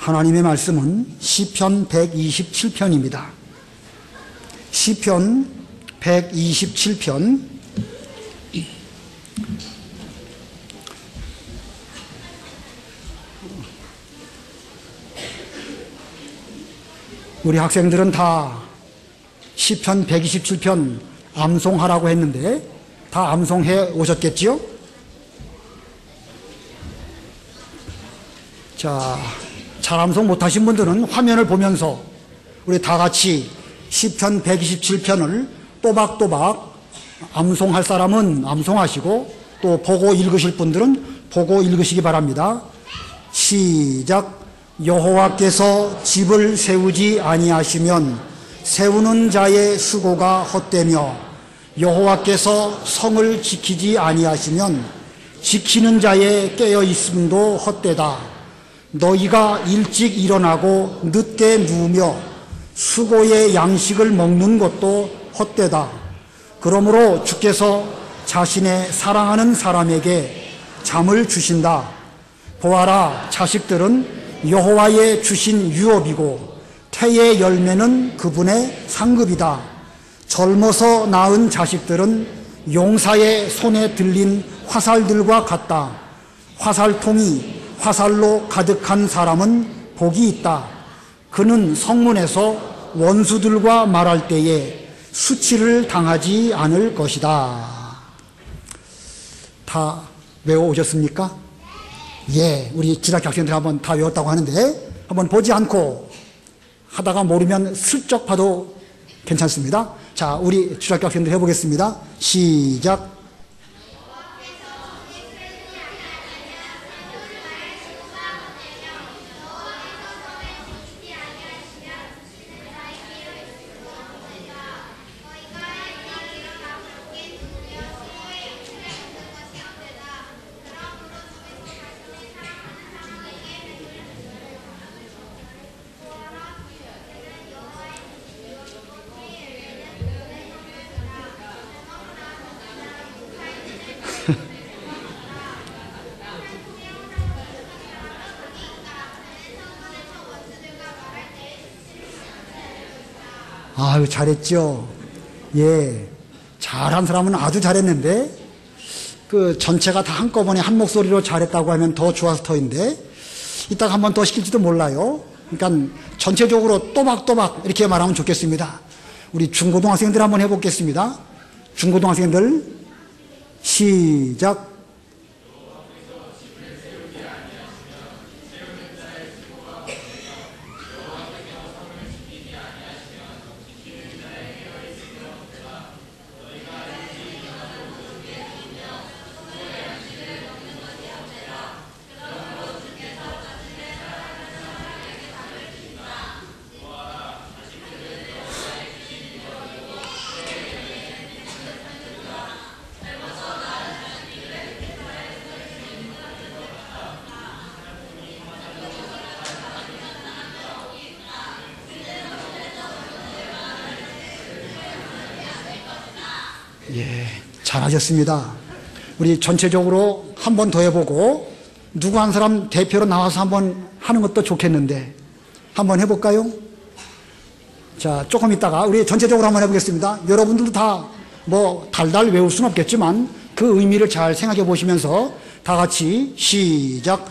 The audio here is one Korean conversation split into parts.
하나님의 말씀은 시편 127편입니다. 시편 127편 우리 학생들은 다 시편 127편 암송하라고 했는데 다 암송해 오셨겠지요? 자, 잘 암송 못하신 분들은 화면을 보면서 우리 다 같이 시편 127편을 또박또박 암송할 사람은 암송하시고 또 보고 읽으실 분들은 보고 읽으시기 바랍니다. 시작. 여호와께서 집을 세우지 아니하시면 세우는 자의 수고가 헛되며 여호와께서 성을 지키지 아니하시면 지키는 자의 깨어있음도 헛되다. 너희가 일찍 일어나고 늦게 누우며 수고의 양식을 먹는 것도 헛되다. 그러므로 주께서 자신의 사랑하는 사람에게 잠을 주신다. 보아라, 자식들은 여호와의 주신 유업이고 태의 열매는 그분의 상급이다. 젊어서 낳은 자식들은 용사의 손에 들린 화살들과 같다. 화살통이 화살로 가득한 사람은 복이 있다. 그는 성문에서 원수들과 말할 때에 수치를 당하지 않을 것이다. 다 외워오셨습니까? 예, 우리 지략 학생들 한번 다 외웠다고 하는데 한번 보지 않고 하다가 모르면 슬쩍 봐도 괜찮습니다. 자, 우리 지략 학생들 해보겠습니다. 시작. 아유, 잘했죠. 예, 잘한 사람은 아주 잘했는데 그 전체가 다 한꺼번에 한 목소리로 잘했다고 하면 더 좋아서 터인데 이따가 한 번 더 시킬지도 몰라요. 그러니까 전체적으로 또박또박 이렇게 말하면 좋겠습니다. 우리 중고등학생들 한번 해보겠습니다. 중고등학생들 시작. 예, 잘하셨습니다. 우리 전체적으로 한 번 더 해보고 누구 한 사람 대표로 나와서 한번 하는 것도 좋겠는데 한번 해볼까요? 자, 조금 있다가 우리 전체적으로 한번 해보겠습니다. 여러분들도 다 뭐 달달 외울 수는 없겠지만 그 의미를 잘 생각해 보시면서 다 같이 시작.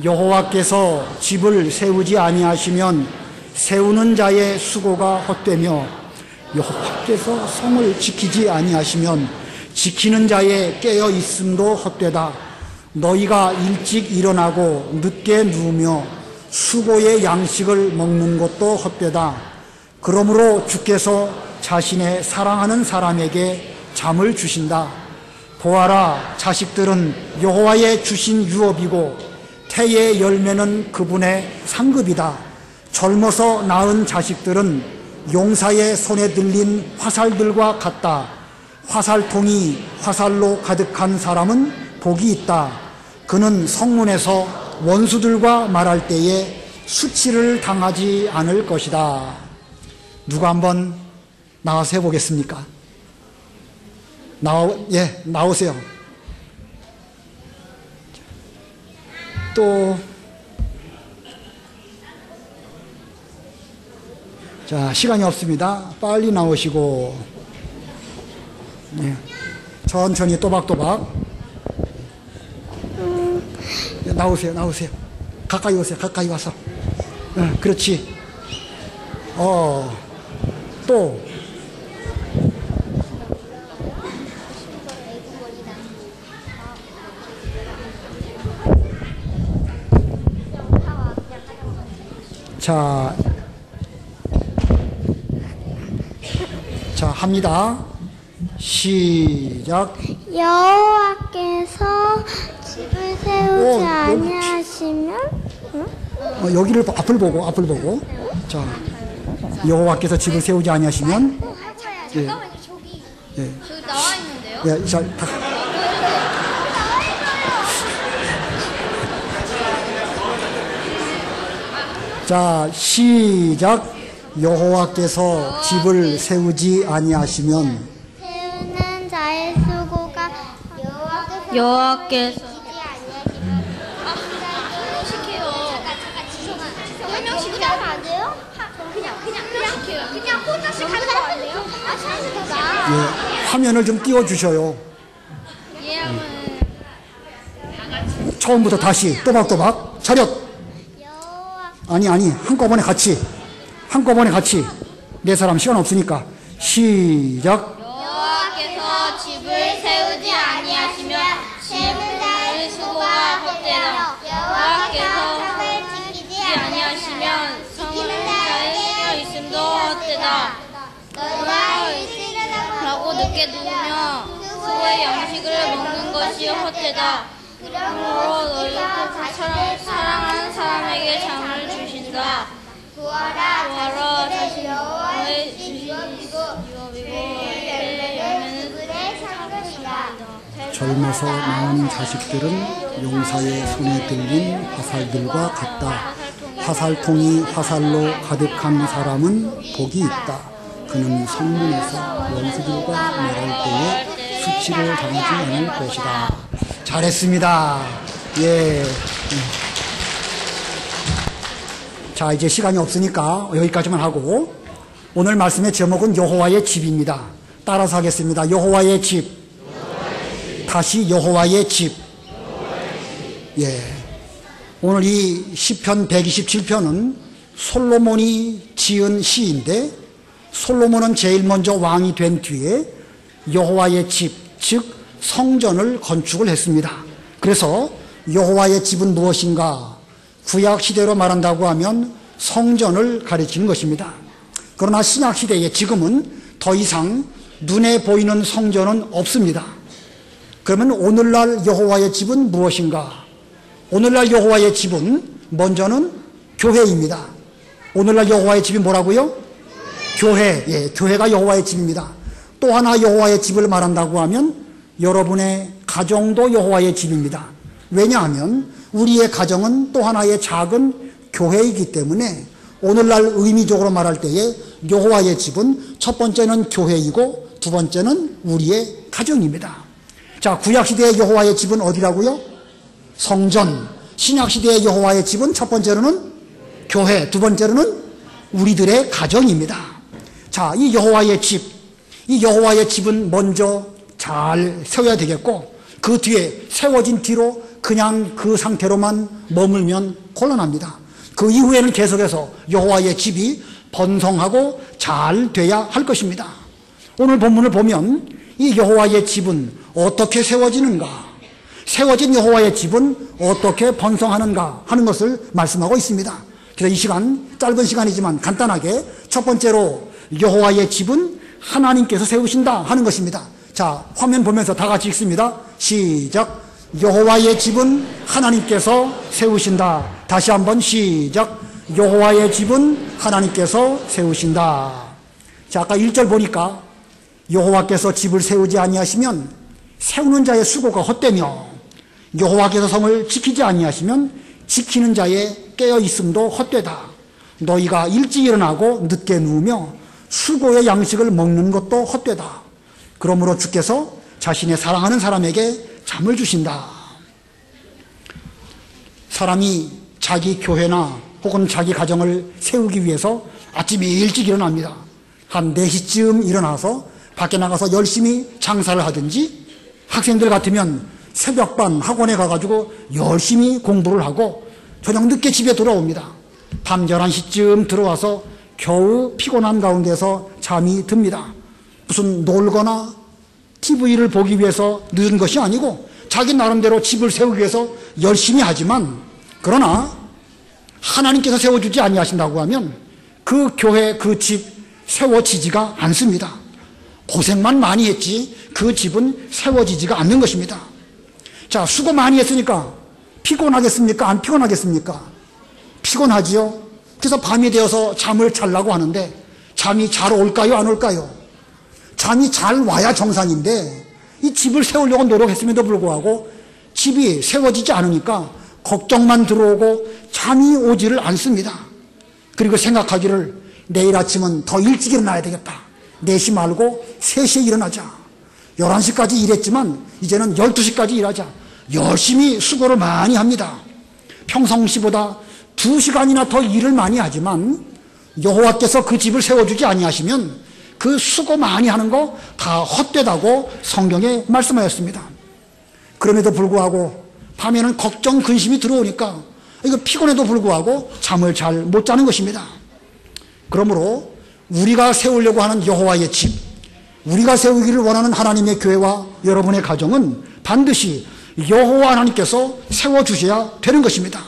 여호와께서 집을 세우지 아니하시면 세우는 자의 수고가 헛되며 여호와께서 성을 지키지 아니하시면 지키는 자의 깨어 있음도 헛되다. 너희가 일찍 일어나고 늦게 누우며 수고의 양식을 먹는 것도 헛되다. 그러므로 주께서 자신의 사랑하는 사람에게 잠을 주신다. 보아라, 자식들은 여호와의 주신 유업이고 태의 열매는 그분의 상급이다. 젊어서 낳은 자식들은 용사의 손에 들린 화살들과 같다. 화살통이 화살로 가득한 사람은 복이 있다. 그는 성문에서 원수들과 말할 때에 수치를 당하지 않을 것이다. 누가 한번 나와서 해보겠습니까? 나오세요. 또 자, 시간이 없습니다. 빨리 나오시고, 네. 천천히 또박또박. 나오세요, 나오세요. 가까이 오세요, 가까이 와서. 그렇지. 또. 자, 합니다. 시작. 여호와께서 집을 세우지 아니하시면 여기를 앞을 보고. 자, 여호와께서 집을 세우지 아니하시면. 잠깐만요, 저기 나와 있는데요? 예, 자, 자, 시작. 여호와께서 집을 세우지 아니하시면. 세우는 자의 수고가 여호와께서 시켜요. 잠깐 한 명씩 해야 안 돼요? 그냥 시켜요. 그냥 혼자씩 하는 거 아니에요? 예, 화면을 좀 띄워주셔요. 처음부터 다시 또박또박. 차렷. 아니, 한꺼번에 같이. 네 사람 시간 없으니까. 시작. 여호와께서 집을 세우지 아니하시면 집을 수고가 헛되다. 여호와께서 지키지 아니하시면 성을 잘 깨어 있음도 헛되다. 너희가 일하고 늦게 누우며 수고의 양식을 먹는 것이 헛되다. 그러므로 너희가 사랑하는 사람에게 잠을 주신다. 구하라 자신 너의 유업이고 열매는 젊어서 낳은 자식들은 용사의 손에 들린 화살들과 같다. 화살통이 화살로 가득한 사람은 복이 있다. 그는 성문에서 원수들과 말할 때에 수치를 당하지 않을 것이다. 잘했습니다. 예. 자, 이제 시간이 없으니까 여기까지만 하고, 오늘 말씀의 제목은 여호와의 집입니다. 따라서 하겠습니다. 여호와의 집. 다시 여호와의 집. 예. 오늘 이 시편 127편은 솔로몬이 지은 시인데, 솔로몬은 제일 먼저 왕이 된 뒤에 여호와의 집, 즉 성전을 건축을 했습니다. 그래서 여호와의 집은 무엇인가? 구약 시대로 말한다고 하면 성전을 가리키는 것입니다. 그러나 신약 시대에 지금은 더 이상 눈에 보이는 성전은 없습니다. 그러면 오늘날 여호와의 집은 무엇인가? 오늘날 여호와의 집은 먼저는 교회입니다. 오늘날 여호와의 집이 뭐라고요? 교회. 예, 교회가 여호와의 집입니다. 또 하나 여호와의 집을 말한다고 하면 여러분의 가정도 여호와의 집입니다. 왜냐하면 우리의 가정은 또 하나의 작은 교회이기 때문에 오늘날 의미적으로 말할 때에 여호와의 집은 첫 번째는 교회이고 두 번째는 우리의 가정입니다. 자, 구약시대의 여호와의 집은 어디라고요? 성전. 신약시대의 여호와의 집은 첫 번째로는 교회, 두 번째로는 우리들의 가정입니다. 자, 이 여호와의 집은 먼저 잘 세워야 되겠고, 그 뒤에 세워진 뒤로 그냥 그 상태로만 머물면 곤란합니다. 그 이후에는 계속해서 여호와의 집이 번성하고 잘 돼야 할 것입니다. 오늘 본문을 보면 이 여호와의 집은 어떻게 세워지는가, 세워진 여호와의 집은 어떻게 번성하는가 하는 것을 말씀하고 있습니다. 그래서 이 시간, 짧은 시간이지만 간단하게 첫 번째로 여호와의 집은 하나님께서 세우신다 하는 것입니다. 자, 화면 보면서 다 같이 읽습니다. 시작. 여호와의 집은 하나님께서 세우신다. 다시 한번 시작. 여호와의 집은 하나님께서 세우신다. 자, 아까 1절 보니까 여호와께서 집을 세우지 아니하시면 세우는 자의 수고가 헛되며, 여호와께서 성을 지키지 아니하시면 지키는 자의 깨어 있음도 헛되다. 너희가 일찍 일어나고 늦게 누우며 수고의 양식을 먹는 것도 헛되다. 그러므로 주께서 자신의 사랑하는 사람에게 잠을 주신다. 사람이 자기 교회나 혹은 자기 가정을 세우기 위해서 아침에 일찍 일어납니다. 한 4시쯤 일어나서 밖에 나가서 열심히 장사를 하든지, 학생들 같으면 새벽반 학원에 가가지고 열심히 공부를 하고 저녁 늦게 집에 돌아옵니다. 밤 11시쯤 들어와서 겨우 피곤한 가운데서 잠이 듭니다. 무슨 놀거나 TV를 보기 위해서 늦은 것이 아니고 자기 나름대로 집을 세우기 위해서 열심히 하지만, 그러나 하나님께서 세워주지 아니하신다고 하면 그 교회, 그 집 세워지지가 않습니다. 고생만 많이 했지 그 집은 세워지지가 않는 것입니다. 자, 수고 많이 했으니까 피곤하겠습니까? 안 피곤하겠습니까? 피곤하지요. 그래서 밤이 되어서 잠을 자려고 하는데 잠이 잘 올까요? 안 올까요? 잠이 잘 와야 정상인데 이 집을 세우려고 노력했음에도 불구하고 집이 세워지지 않으니까 걱정만 들어오고 잠이 오지를 않습니다. 그리고 생각하기를 내일 아침은 더 일찍 일어나야 되겠다. 4시 말고 3시에 일어나자. 11시까지 일했지만 이제는 12시까지 일하자. 열심히 수고를 많이 합니다. 평상시보다 2시간이나 더 일을 많이 하지만 여호와께서 그 집을 세워주지 아니하시면 그 수고 많이 하는 거 다 헛되다고 성경에 말씀하였습니다. 그럼에도 불구하고 밤에는 걱정, 근심이 들어오니까 이거 피곤해도 불구하고 잠을 잘 못 자는 것입니다. 그러므로 우리가 세우려고 하는 여호와의 집, 우리가 세우기를 원하는 하나님의 교회와 여러분의 가정은 반드시 여호와 하나님께서 세워주셔야 되는 것입니다.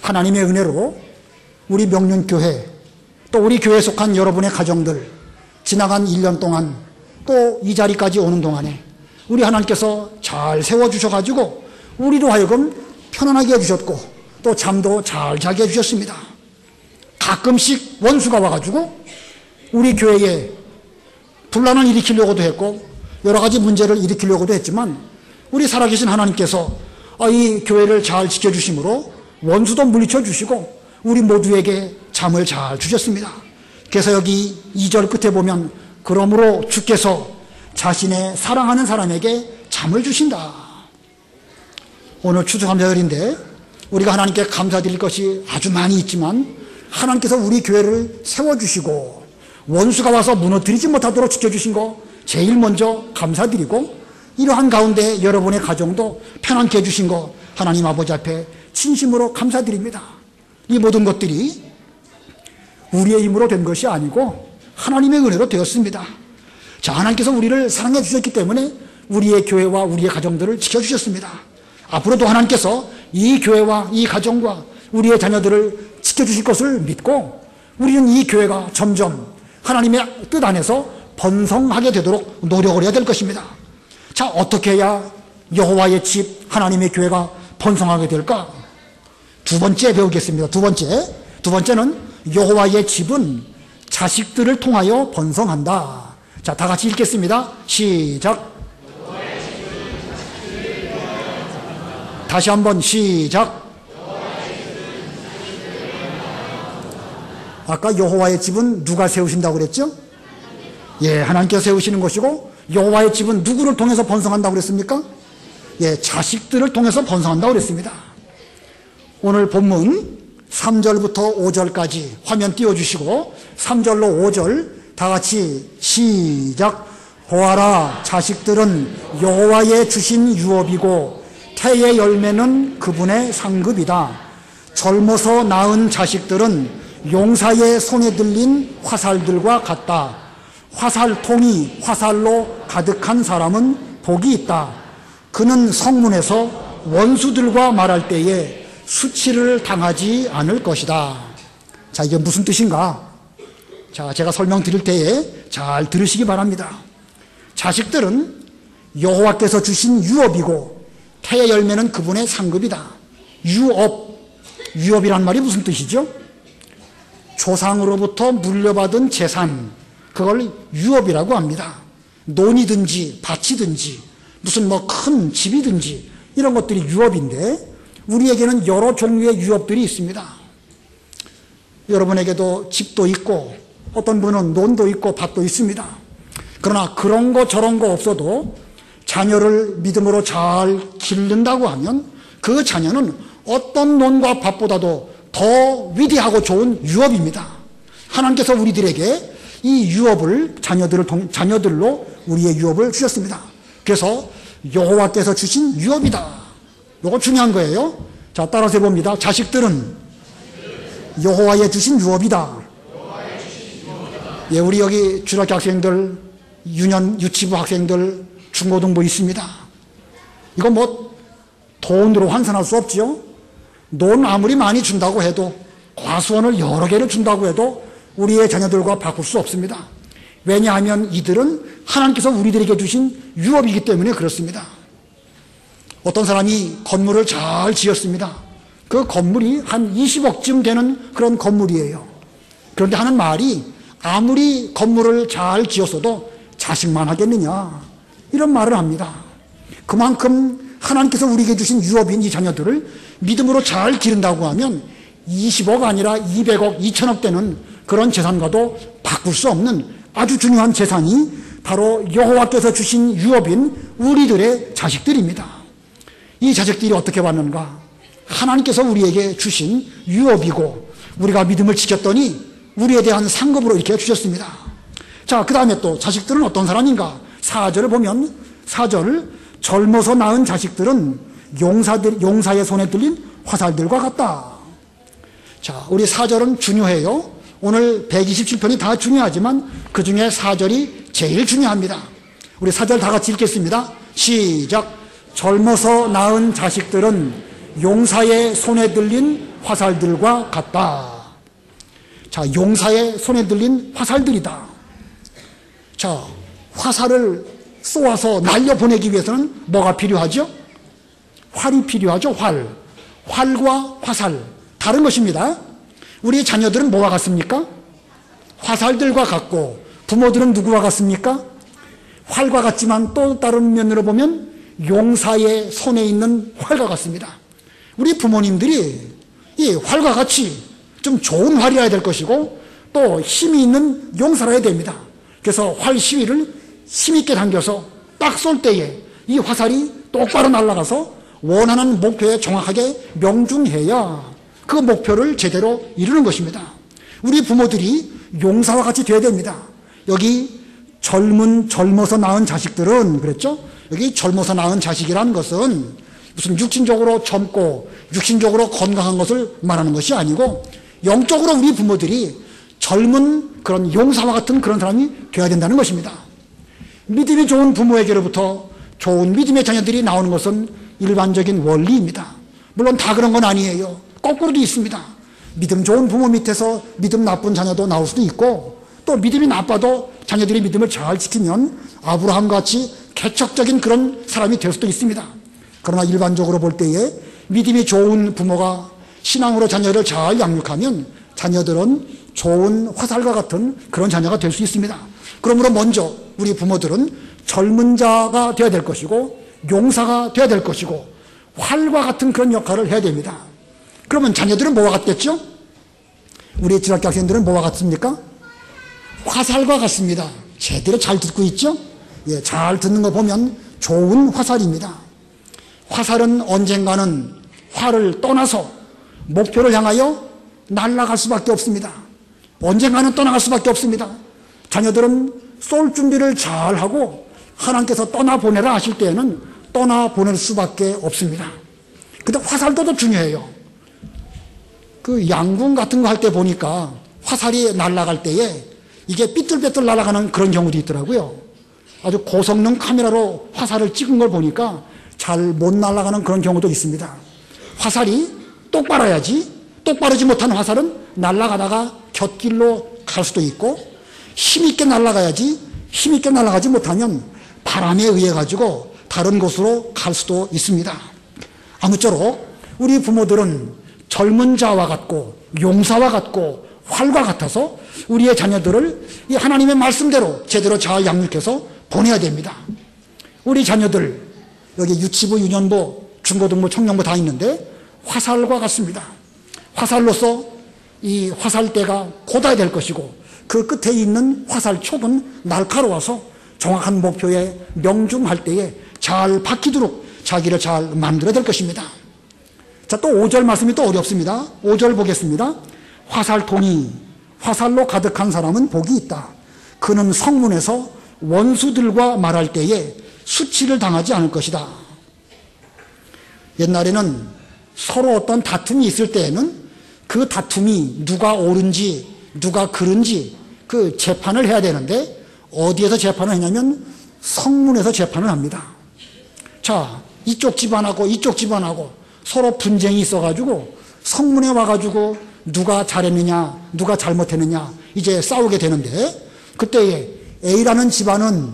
하나님의 은혜로 우리 명륜교회, 또 우리 교회에 속한 여러분의 가정들, 지나간 1년 동안 또 이 자리까지 오는 동안에 우리 하나님께서 잘 세워주셔가지고 우리로 하여금 편안하게 해주셨고 또 잠도 잘 자게 해주셨습니다. 가끔씩 원수가 와가지고 우리 교회에 분란을 일으키려고도 했고 여러 가지 문제를 일으키려고도 했지만 우리 살아계신 하나님께서 이 교회를 잘 지켜주심으로 원수도 물리쳐 주시고 우리 모두에게 잠을 잘 주셨습니다. 그래서 여기 2절 끝에 보면 그러므로 주께서 자신의 사랑하는 사람에게 잠을 주신다. 오늘 추수감사절인데 우리가 하나님께 감사드릴 것이 아주 많이 있지만 하나님께서 우리 교회를 세워주시고 원수가 와서 무너뜨리지 못하도록 지켜주신 거 제일 먼저 감사드리고, 이러한 가운데 여러분의 가정도 편안케 해주신 거 하나님 아버지 앞에 진심으로 감사드립니다. 이 모든 것들이 우리의 힘으로 된 것이 아니고 하나님의 은혜로 되었습니다. 자, 하나님께서 우리를 사랑해 주셨기 때문에 우리의 교회와 우리의 가정들을 지켜주셨습니다. 앞으로도 하나님께서 이 교회와 이 가정과 우리의 자녀들을 지켜주실 것을 믿고 우리는 이 교회가 점점 하나님의 뜻 안에서 번성하게 되도록 노력을 해야 될 것입니다. 자, 어떻게 해야 여호와의 집 하나님의 교회가 번성하게 될까? 두 번째 배우겠습니다. 두 번째는 여호와의 집은 자식들을 통하여 번성한다. 자, 다 같이 읽겠습니다. 시작. 다시 한번 시작. 아까 여호와의 집은 누가 세우신다고 그랬죠? 예, 하나님께서 세우시는 것이고, 여호와의 집은 누구를 통해서 번성한다고 그랬습니까? 예, 자식들을 통해서 번성한다고 그랬습니다. 오늘 본문 3절부터 5절까지 화면 띄워주시고 3절로 5절 다 같이 시작. 보아라, 자식들은 여호와의 주신 유업이고 태의 열매는 그분의 상급이다. 젊어서 낳은 자식들은 용사의 손에 들린 화살들과 같다. 화살통이 화살로 가득한 사람은 복이 있다. 그는 성문에서 원수들과 말할 때에 수치를 당하지 않을 것이다. 자, 이게 무슨 뜻인가? 자, 제가 설명드릴 때에 잘 들으시기 바랍니다. 자식들은 여호와께서 주신 유업이고 태의 열매는 그분의 상급이다. 유업이란 말이 무슨 뜻이죠? 조상으로부터 물려받은 재산, 그걸 유업이라고 합니다. 논이든지 밭이든지 무슨 큰 집이든지 이런 것들이 유업인데 우리에게는 여러 종류의 유업들이 있습니다. 여러분에게도 집도 있고 어떤 분은 논도 있고 밭도 있습니다. 그러나 그런 거 저런 거 없어도 자녀를 믿음으로 잘 기른다고 하면 그 자녀는 어떤 논과 밭보다도 더 더 위대하고 좋은 유업입니다. 하나님께서 우리들에게 이 유업을 자녀들로 우리의 유업을 주셨습니다. 그래서 여호와께서 주신 유업이다. 이거 중요한 거예요. 자, 따라서 해봅니다. 자식들은 여호와의 주신 유업이다. 예, 우리 여기 중학교 학생들, 유치부 학생들, 중고등부 있습니다. 이거 뭐 돈으로 환산할 수 없죠. 돈 아무리 많이 준다고 해도, 과수원을 여러 개를 준다고 해도 우리의 자녀들과 바꿀 수 없습니다. 왜냐하면 이들은 하나님께서 우리들에게 주신 유업이기 때문에 그렇습니다. 어떤 사람이 건물을 잘 지었습니다. 그 건물이 한 20억쯤 되는 그런 건물이에요. 그런데 하는 말이, 아무리 건물을 잘 지었어도 자식만 하겠느냐, 이런 말을 합니다. 그만큼 하나님께서 우리에게 주신 유업인 이 자녀들을 믿음으로 잘 기른다고 하면 20억 아니라 200억, 2천억 되는 그런 재산과도 바꿀 수 없는 아주 중요한 재산이 바로 여호와께서 주신 유업인 우리들의 자식들입니다. 이 자식들이 어떻게 왔는가? 하나님께서 우리에게 주신 유업이고, 우리가 믿음을 지켰더니 우리에 대한 상급으로 이렇게 주셨습니다. 자, 그 다음에 또 자식들은 어떤 사람인가? 4절을 보면, 4절, 젊어서 낳은 자식들은 용사의 손에 들린 화살들과 같다. 자, 우리 4절은 중요해요. 오늘 127편이 다 중요하지만 그 중에 4절이 제일 중요합니다. 우리 4절 다 같이 읽겠습니다. 시작. 젊어서 낳은 자식들은 용사의 손에 들린 화살들과 같다. 자, 용사의 손에 들린 화살들이다. 자, 화살을 쏘아서 날려보내기 위해서는 뭐가 필요하죠? 활이 필요하죠. 활과 화살, 다른 것입니다. 우리 자녀들은 뭐와 같습니까? 화살들과 같고, 부모들은 누구와 같습니까? 활과 같지만 또 다른 면으로 보면 용사의 손에 있는 활과 같습니다. 우리 부모님들이 이 활과 같이 좀 좋은 활이어야 될 것이고, 또 힘이 있는 용사라야 됩니다. 그래서 활 시위를 힘있게 당겨서 딱 쏠 때에 이 화살이 똑바로 날아가서 원하는 목표에 정확하게 명중해야 그 목표를 제대로 이루는 것입니다. 우리 부모들이 용사와 같이 되어야 됩니다. 여기 젊어서 낳은 자식들은 그랬죠? 여기 젊어서 낳은 자식이라는 것은 무슨 육신적으로 젊고 육신적으로 건강한 것을 말하는 것이 아니고, 영적으로 우리 부모들이 젊은 그런 용사와 같은 그런 사람이 되어야 된다는 것입니다. 믿음이 좋은 부모에게로부터 좋은 믿음의 자녀들이 나오는 것은 일반적인 원리입니다. 물론 다 그런 건 아니에요. 거꾸로도 있습니다. 믿음 좋은 부모 밑에서 믿음 나쁜 자녀도 나올 수도 있고, 또 믿음이 나빠도 자녀들이 믿음을 잘 지키면 아브라함과 같이 개척적인 그런 사람이 될 수도 있습니다. 그러나 일반적으로 볼 때에 믿음이 좋은 부모가 신앙으로 자녀를 잘 양육하면 자녀들은 좋은 화살과 같은 그런 자녀가 될 수 있습니다. 그러므로 먼저 우리 부모들은 젊은 자가 되어야 될 것이고, 용사가 되어야 될 것이고, 활과 같은 그런 역할을 해야 됩니다. 그러면 자녀들은 뭐와 같겠죠? 우리 중학교 학생들은 뭐와 같습니까? 화살과 같습니다. 제대로 잘 듣고 있죠? 예, 잘 듣는 거 보면 좋은 화살입니다. 화살은 언젠가는 활을 떠나서 목표를 향하여 날아갈 수밖에 없습니다. 언젠가는 떠나갈 수밖에 없습니다. 자녀들은 쏠 준비를 잘 하고 하나님께서 떠나보내라 하실 때에는 떠나보낼 수밖에 없습니다. 근데 화살도 더 중요해요. 그 양궁 같은 거 할 때 보니까 화살이 날아갈 때에 이게 삐뚤빼뚤 날아가는 그런 경우도 있더라고요. 아주 고성능 카메라로 화살을 찍은 걸 보니까 잘 못 날아가는 그런 경우도 있습니다. 화살이 똑바라야지, 똑바르지 못한 화살은 날아가다가 곁길로 갈 수도 있고, 힘있게 날아가야지, 힘있게 날아가지 못하면 바람에 의해 가지고 다른 곳으로 갈 수도 있습니다. 아무쪼록 우리 부모들은 젊은 자와 같고 용사와 같고 활과 같아서 우리의 자녀들을 이 하나님의 말씀대로 제대로 잘 양육해서 보내야 됩니다. 우리 자녀들 여기 유치부, 유년부, 중고등부, 청년부 다 있는데 화살과 같습니다. 화살로서 이 화살대가 곧아야 될 것이고, 그 끝에 있는 화살촉은 날카로워서 정확한 목표에 명중할 때에 잘 박히도록 자기를 잘 만들어야 될 것입니다. 자, 또 5절 말씀이 또 어렵습니다. 5절 보겠습니다. 화살통이 화살로 가득한 사람은 복이 있다. 그는 성문에서 원수들과 말할 때에 수치를 당하지 않을 것이다. 옛날에는 서로 어떤 다툼이 있을 때에는 그 다툼이 누가 옳은지 누가 그른지 그 재판을 해야 되는데 어디에서 재판을 하냐면 성문에서 재판을 합니다. 자, 이쪽 집안하고 이쪽 집안하고 서로 분쟁이 있어가지고 성문에 와가지고 누가 잘했느냐 누가 잘못했느냐 이제 싸우게 되는데, 그때 A라는 집안은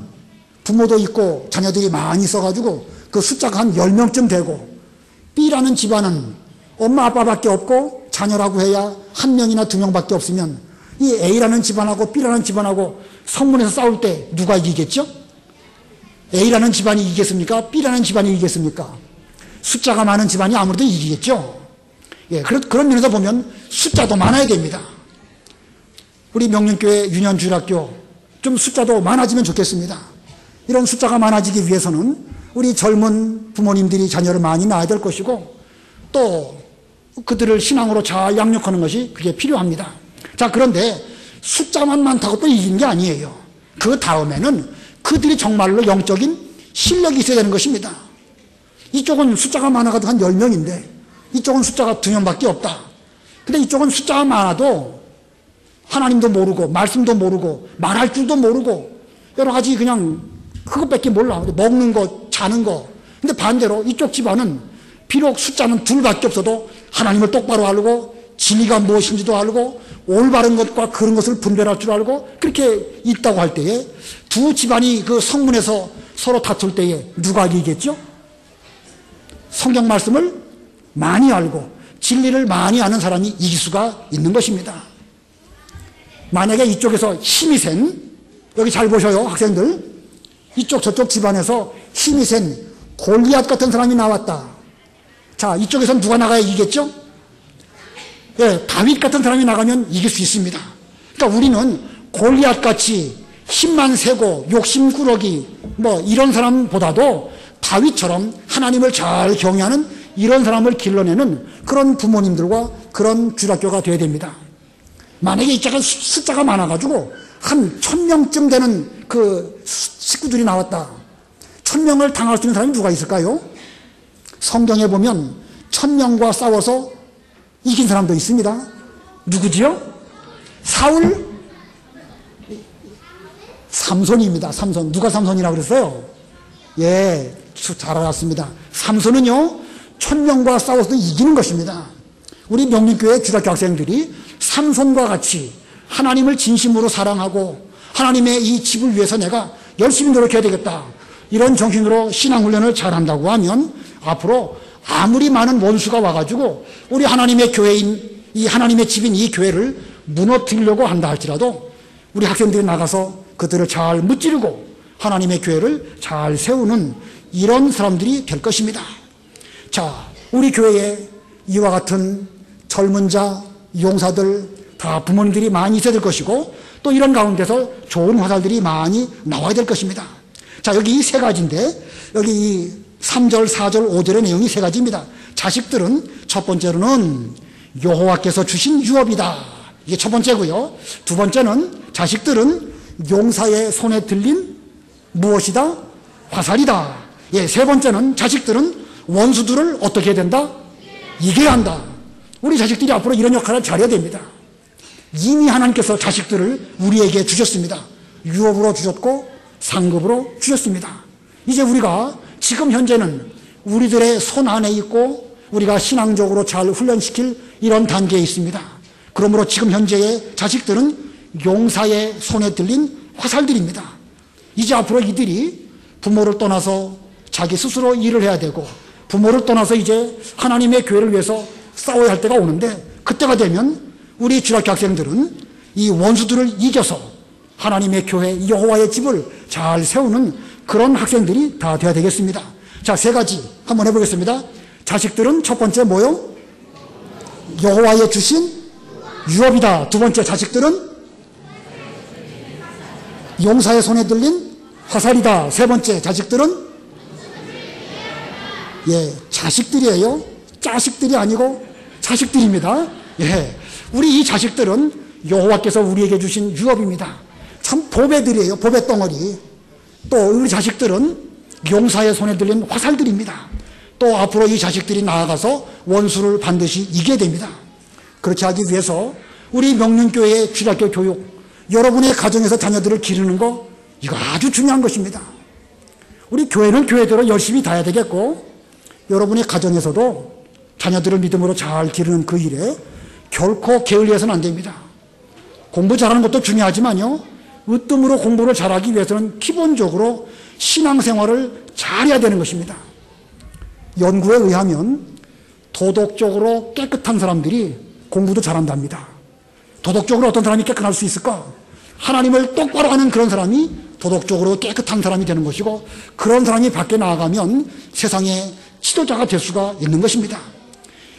부모도 있고 자녀들이 많이 있어가지고 그 숫자가 한 10명쯤 되고, B라는 집안은 엄마 아빠밖에 없고 자녀라고 해야 1명이나 2명밖에 없으면 이 A라는 집안하고 B라는 집안하고 성문에서 싸울 때 누가 이기겠죠? A라는 집안이 이기겠습니까? B라는 집안이 이기겠습니까? 숫자가 많은 집안이 아무래도 이기겠죠. 예, 그런 면에서 보면 숫자도 많아야 됩니다. 우리 명륜교회 유년주일학교 좀 숫자도 많아지면 좋겠습니다. 이런 숫자가 많아지기 위해서는 우리 젊은 부모님들이 자녀를 많이 낳아야 될 것이고, 또 그들을 신앙으로 잘 양육하는 것이 그게 필요합니다. 자, 그런데 숫자만 많다고 또 이기는 게 아니에요. 그 다음에는 그들이 정말로 영적인 실력이 있어야 되는 것입니다. 이쪽은 숫자가 많아가지고 한 10명인데 이쪽은 숫자가 2명밖에 없다. 근데 이쪽은 숫자가 많아도 하나님도 모르고 말씀도 모르고 말할 줄도 모르고 여러 가지 그냥 그것밖에 몰라. 먹는 거, 자는 거. 근데 반대로 이쪽 집안은 비록 숫자는 2밖에 없어도 하나님을 똑바로 알고 진리가 무엇인지도 알고 올바른 것과 그런 것을 분별할 줄 알고 그렇게 있다고 할 때에 두 집안이 그 성문에서 서로 다툴 때에 누가 이기겠죠? 성경 말씀을 많이 알고 진리를 많이 아는 사람이 이길 수가 있는 것입니다. 만약에 이쪽에서 힘이 센, 여기 잘 보셔요 학생들, 이쪽 저쪽 집안에서 힘이 센 골리앗 같은 사람이 나왔다. 자, 이쪽에서는 누가 나가야 이기겠죠? 예, 다윗 같은 사람이 나가면 이길 수 있습니다. 그러니까 우리는 골리앗 같이 힘만 세고 욕심꾸러기 뭐 이런 사람보다도 다윗처럼 하나님을 잘 경외하는 이런 사람을 길러내는 그런 부모님들과 그런 주일학교가 되어야 됩니다. 만약에 이쪽에 숫자가 많아가지고 한 1000명쯤 되는 그 식구들이 나왔다. 1000명을 당할 수 있는 사람이 누가 있을까요? 성경에 보면 1000명과 싸워서 이긴 사람도 있습니다. 누구지요? 사울? 삼손입니다. 삼손. 누가 삼손이라고 그랬어요? 예, 잘 알았습니다. 삼손은요 1000명과 싸워서 이기는 것입니다. 우리 명륜교회 주일학교 학생들이 삼손과 같이 하나님을 진심으로 사랑하고 하나님의 이 집을 위해서 내가 열심히 노력해야 되겠다, 이런 정신으로 신앙훈련을 잘한다고 하면 앞으로 아무리 많은 원수가 와가지고 우리 하나님의 교회인 이 하나님의 집인 이 교회를 무너뜨리려고 한다 할지라도 우리 학생들이 나가서 그들을 잘 무찌르고 하나님의 교회를 잘 세우는 이런 사람들이 될 것입니다. 자, 우리 교회에 이와 같은 젊은 자, 용사들 다 부모님들이 많이 있어야 될 것이고, 또 이런 가운데서 좋은 화살들이 많이 나와야 될 것입니다. 자, 여기 이 세 가지인데 여기 이 3절, 4절, 5절의 내용이 세 가지입니다. 자식들은 첫 번째로는 여호와께서 주신 유업이다. 이게 첫 번째고요. 두 번째는 자식들은 용사의 손에 들린 무엇이다? 화살이다. 예, 세 번째는 자식들은 원수들을 어떻게 해야 된다? 이겨야 한다. 우리 자식들이 앞으로 이런 역할을 잘해야 됩니다. 이미 하나님께서 자식들을 우리에게 주셨습니다. 유업으로 주셨고 상급으로 주셨습니다. 이제 우리가 지금 현재는 우리들의 손 안에 있고 우리가 신앙적으로 잘 훈련시킬 이런 단계에 있습니다. 그러므로 지금 현재의 자식들은 용사의 손에 들린 화살들입니다. 이제 앞으로 이들이 부모를 떠나서 자기 스스로 일을 해야 되고 부모를 떠나서 이제 하나님의 교회를 위해서 싸워야 할 때가 오는데, 그때가 되면 우리 주일학교 학생들은 이 원수들을 이겨서 하나님의 교회 여호와의 집을 잘 세우는 그런 학생들이 다 되어야 되겠습니다. 자, 세 가지 한번 해보겠습니다. 자식들은 첫 번째 뭐요? 여호와의 주신 유업이다. 두 번째, 자식들은 용사의 손에 들린 화살이다. 세 번째, 자식들은 예, 자식들이에요. 자식들이 아니고 자식들입니다. 예, 우리 이 자식들은 여호와께서 우리에게 주신 유업입니다. 참 보배들이에요. 보배 덩어리. 또 우리 자식들은 용사의 손에 들린 화살들입니다. 또 앞으로 이 자식들이 나아가서 원수를 반드시 이겨야 됩니다. 그렇게 하기 위해서 우리 명륜교회의 주일학교 교육, 여러분의 가정에서 자녀들을 기르는 거, 이거 아주 중요한 것입니다. 우리 교회는 교회대로 열심히 다해야 되겠고, 여러분의 가정에서도 자녀들을 믿음으로 잘 기르는 그 일에 결코 게을리해서는 안 됩니다. 공부 잘하는 것도 중요하지만요, 으뜸으로 공부를 잘하기 위해서는 기본적으로 신앙생활을 잘해야 되는 것입니다. 연구에 의하면 도덕적으로 깨끗한 사람들이 공부도 잘한답니다. 도덕적으로 어떤 사람이 깨끗할 수 있을까? 하나님을 똑바로 하는 그런 사람이 도덕적으로 깨끗한 사람이 되는 것이고, 그런 사람이 밖에 나아가면 세상의 지도자가 될 수가 있는 것입니다.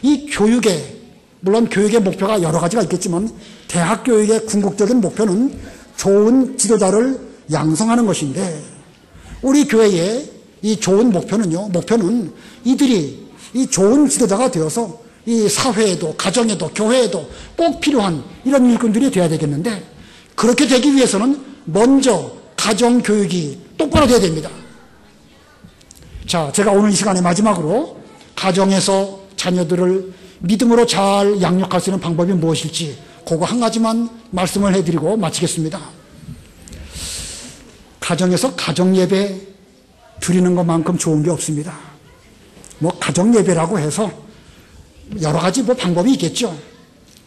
이 교육의, 물론 교육의 목표가 여러 가지가 있겠지만 대학 교육의 궁극적인 목표는 좋은 지도자를 양성하는 것인데, 우리 교회의 이 좋은 목표는 이들이 이 좋은 지도자가 되어서 이 사회에도, 가정에도, 교회에도 꼭 필요한 이런 일꾼들이 되어야 되겠는데, 그렇게 되기 위해서는 먼저 가정교육이 똑바로 되어야 됩니다. 자, 제가 오늘 이 시간에 마지막으로 가정에서 자녀들을 믿음으로 잘 양육할 수 있는 방법이 무엇일지 그거 한 가지만 말씀을 해드리고 마치겠습니다. 가정에서 가정예배 드리는 것만큼 좋은 게 없습니다. 뭐 가정예배라고 해서 여러 가지 방법이 있겠죠.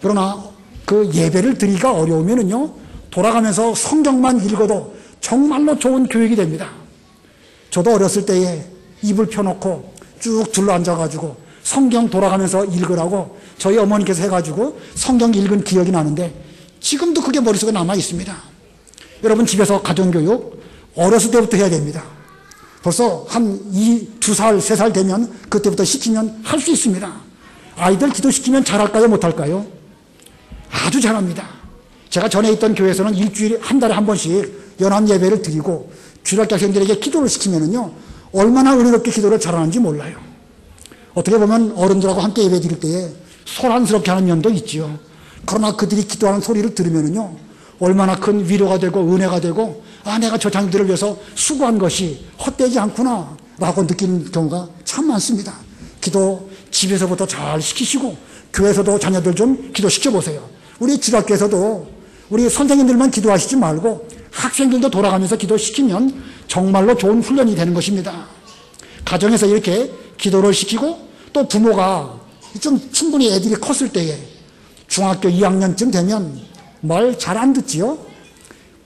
그러나 그 예배를 드리기가 어려우면은요, 돌아가면서 성경만 읽어도 정말로 좋은 교육이 됩니다. 저도 어렸을 때에 입을 펴놓고 쭉 둘러앉아가지고 성경 돌아가면서 읽으라고 저희 어머니께서 해가지고 성경 읽은 기억이 나는데, 지금도 그게 머릿속에 남아 있습니다. 여러분, 집에서 가정교육 어렸을 때부터 해야 됩니다. 벌써 한 2살, 3살 되면 그때부터 시키면 할 수 있습니다. 아이들 기도시키면 잘할까요, 못할까요? 아주 잘합니다. 제가 전에 있던 교회에서는 일주일에 한 달에 한 번씩 연합 예배를 드리고 주일학교 학생들에게 기도를 시키면은요, 얼마나 은혜롭게 기도를 잘하는지 몰라요. 어떻게 보면 어른들하고 함께 예배 드릴 때에 소란스럽게 하는 면도 있지요. 그러나 그들이 기도하는 소리를 들으면은요, 얼마나 큰 위로가 되고 은혜가 되고, 아, 내가 저 자녀들을 위해서 수고한 것이 헛되지 않구나 라고 느끼는 경우가 참 많습니다. 기도 집에서부터 잘 시키시고 교회에서도 자녀들 좀 기도시켜 보세요. 우리 주일학교에서도 우리 선생님들만 기도하시지 말고 학생들도 돌아가면서 기도시키면 정말로 좋은 훈련이 되는 것입니다. 가정에서 이렇게 기도를 시키고, 또 부모가 좀 충분히 애들이 컸을 때에 중학교 2학년쯤 되면 말 잘 안 듣지요.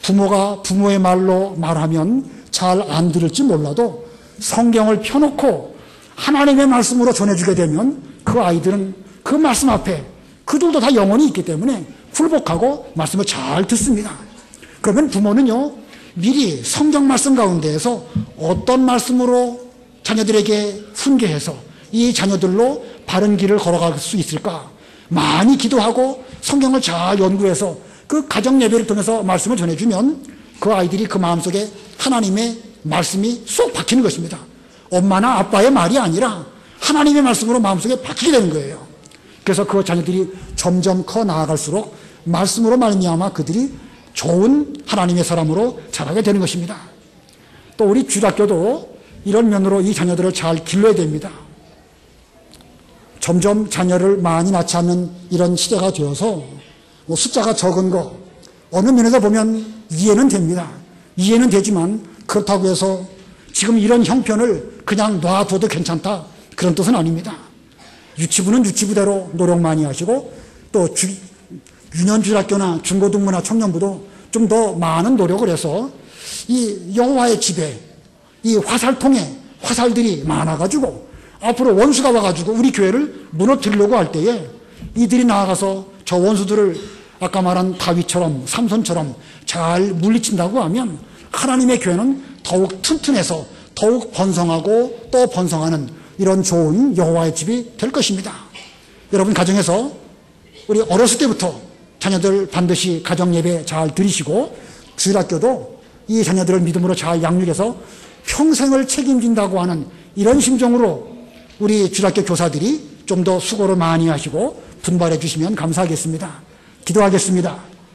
부모가 부모의 말로 말하면 잘 안 들을지 몰라도 성경을 펴놓고 하나님의 말씀으로 전해주게 되면 그 아이들은 그 말씀 앞에 그들도 다 영혼이 있기 때문에 굴복하고 말씀을 잘 듣습니다. 그러면 부모는요, 미리 성경 말씀 가운데에서 어떤 말씀으로 자녀들에게 훈계해서 이 자녀들로 바른 길을 걸어갈 수 있을까 많이 기도하고 성경을 잘 연구해서 그 가정 예배를 통해서 말씀을 전해주면 그 아이들이 그 마음속에 하나님의 말씀이 쏙 박히는 것입니다. 엄마나 아빠의 말이 아니라 하나님의 말씀으로 마음속에 박히게 되는 거예요. 그래서 그 자녀들이 점점 커 나아갈수록 말씀으로 말미암아 그들이 좋은 하나님의 사람으로 자라게 되는 것입니다. 또 우리 주일학교도 이런 면으로 이 자녀들을 잘 길러야 됩니다. 점점 자녀를 많이 낳지 않는 이런 시대가 되어서 뭐 숫자가 적은 거 어느 면에서 보면 이해는 됩니다. 이해는 되지만 그렇다고 해서 지금 이런 형편을 그냥 놔둬도 괜찮다, 그런 뜻은 아닙니다. 유치부는 유치부대로 노력 많이 하시고, 또 유년주일학교나 중고등부나 청년부도 좀 더 많은 노력을 해서 이 여호와의 집에 이 화살통에 화살들이 많아가지고 앞으로 원수가 와가지고 우리 교회를 무너뜨리려고 할 때에 이들이 나아가서 저 원수들을 아까 말한 다윗처럼 삼손처럼 잘 물리친다고 하면 하나님의 교회는 더욱 튼튼해서 더욱 번성하고 또 번성하는 이런 좋은 여호와의 집이 될 것입니다. 여러분, 가정에서 우리 어렸을 때부터 자녀들 반드시 가정예배 잘 드리시고, 주일학교도 이 자녀들을 믿음으로 잘 양육해서 평생을 책임진다고 하는 이런 심정으로 우리 주일학교 교사들이 좀 더 수고를 많이 하시고 분발해 주시면 감사하겠습니다. 기도하겠습니다.